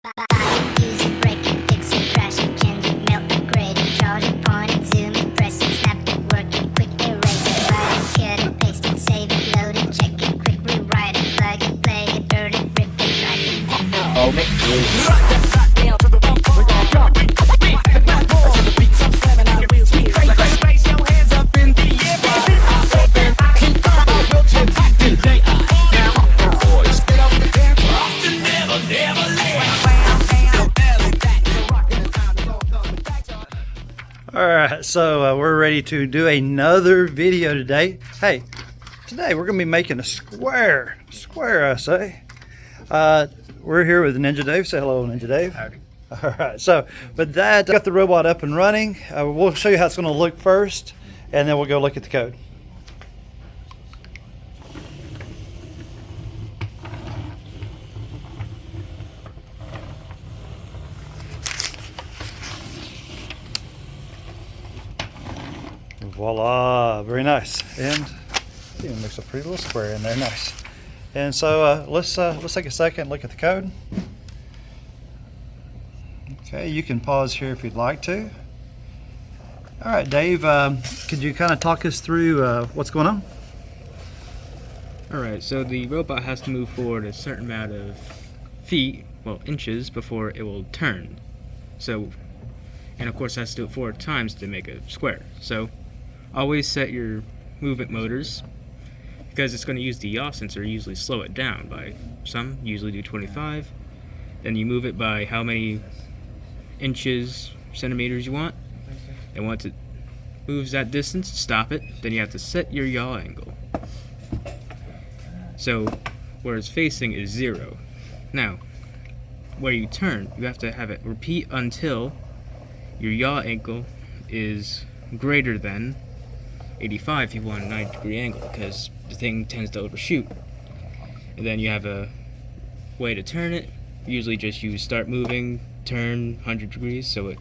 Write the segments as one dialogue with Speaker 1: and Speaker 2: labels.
Speaker 1: Use it, break it, fix it, crash it, change it, melt, upgrade it, charge it, point it, zoom it, press it, snap it, work it, quick erase it, write it, cut it, paste it, save it, load it, check it, quick rewrite it, plug it, play it, burn it, rip it, drag it.
Speaker 2: Oh, make it. Rock that rock down to the bump. We're gonna go. To the beats, I'm slamming out real speed. Raise your hands up in the air. Keep up, I will chant today. Now, boys, get up and dance. Off to never, never land.
Speaker 3: All right, so we're ready to do another video today. Hey, today we're gonna be making a square I say. We're here with Ninja Dave. Say hello, Ninja Dave.
Speaker 4: Howdy.
Speaker 3: All right, so with that, got the robot up and running. We'll show you how it's gonna look first, and then we'll go look at the code. Voila, very nice. And even makes a pretty little square in there, nice. And so let's take a second and look at the code. Okay, you can pause here if you'd like to. All right, Dave, could you kind of talk us through what's going on?
Speaker 4: Alright, so the robot has to move forward a certain amount of feet, well, inches, before it will turn. So, and of course it has to do it 4 times to make a square. So, always set your movement motors, because it's going to use the yaw sensor, usually slow it down by some, usually do 25. Then you move it by how many inches, centimeters you want. And once it moves that distance, stop it. Then you have to set your yaw angle. So where it's facing is 0. Now, where you turn, you have to have it repeat until your yaw angle is greater than 85 if you want a 90-degree angle, because the thing tends to overshoot. And then you have a way to turn it. Usually just use start moving, turn 100 degrees, so it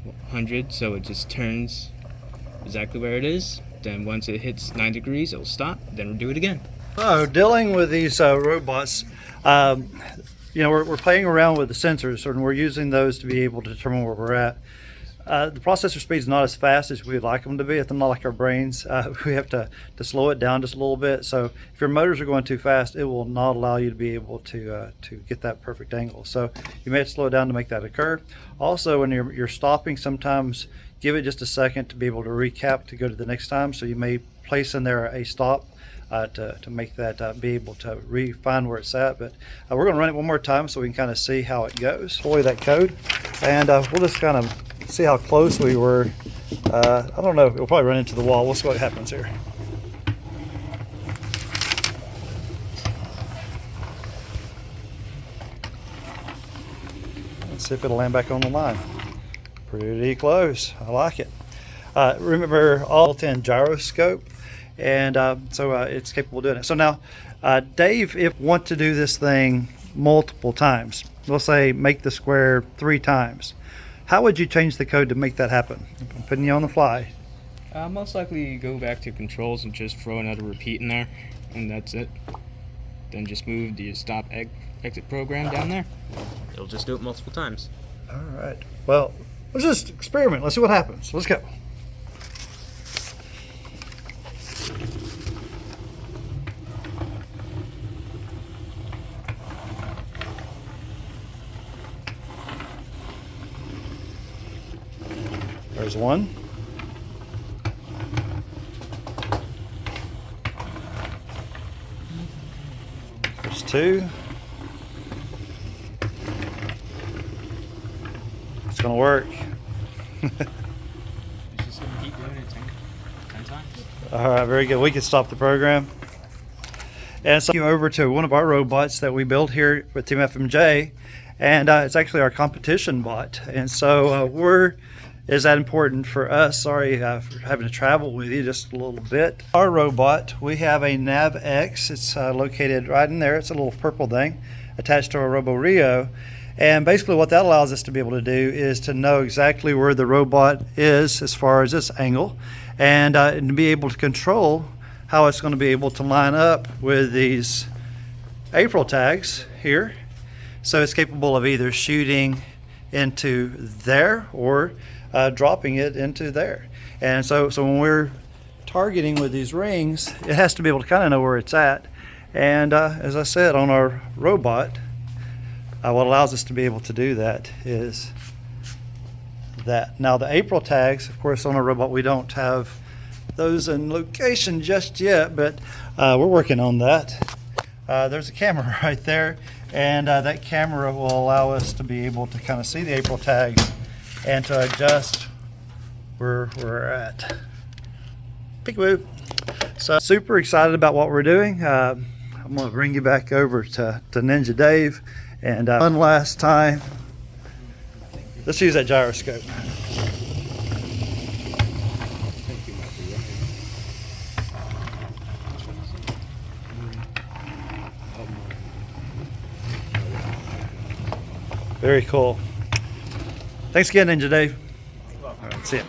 Speaker 4: 100, so it just turns exactly where it is. Then once it hits 9 degrees, it'll stop. Then we'll do it again.
Speaker 3: So dealing with these robots, you know, we're playing around with the sensors, and we're using those to be able to determine where we're at. The processor speed is not as fast as we'd like them to be. It's not like our brains. We have to slow it down just a little bit. So if your motors are going too fast, it will not allow you to be able to get that perfect angle. So you may have to slow it down to make that occur. Also, when you're stopping, sometimes give it just a second to be able to recap to go to the next time. So you may place in there a stop to make that be able to find where it's at. But we're going to run it one more time so we can kind of see how it goes. Deploy that code, and we'll just kind of see how close we were. I don't know, we'll probably run into the wall. We'll see what happens here. Let's see if it'll land back on the line. Pretty close. I like it. Remember, all built-in gyroscope, and so it's capable of doing it. So now, Dave, if you want to do this thing multiple times, we'll say make the square 3 times, how would you change the code to make that happen? I'm putting you on the fly.
Speaker 4: Most likely go back to controls and just throw another repeat in there, and that's it. Then just move the stop exit program down there. It'll just do it multiple times.
Speaker 3: All right. Well, let's just experiment. Let's see what happens. Let's go. There's 1. There's 2. It's gonna work.
Speaker 4: It's just gonna keep doing it 10 times.
Speaker 3: All right, very good. We can stop the program. And so over to one of our robots that we built here with Team FMJ, and it's actually our competition bot. And so is that important for us? Sorry for having to travel with you just a little bit. Our robot, we have a NavX. It's located right in there. It's a little purple thing attached to our RoboRio. And basically what that allows us to be able to do is to know exactly where the robot is as far as its angle, and to be able to control how it's going to be able to line up with these April tags here So it's capable of either shooting into there or dropping it into there. And so when we're targeting with these rings, it has to be able to kind of know where it's at. And as I said, on our robot, what allows us to be able to do that is that. Now the April tags, of course, on our robot, we don't have those in location just yet, but we're working on that. There's a camera right there, and that camera will allow us to be able to kind of see the April tags and to adjust where we're at. Peekaboo. So super excited about what we're doing. I'm going to bring you back over to Ninja Dave, and one last time, let's use that gyroscope. Very cool. Thanks again, Ninja Dave. All right, see ya.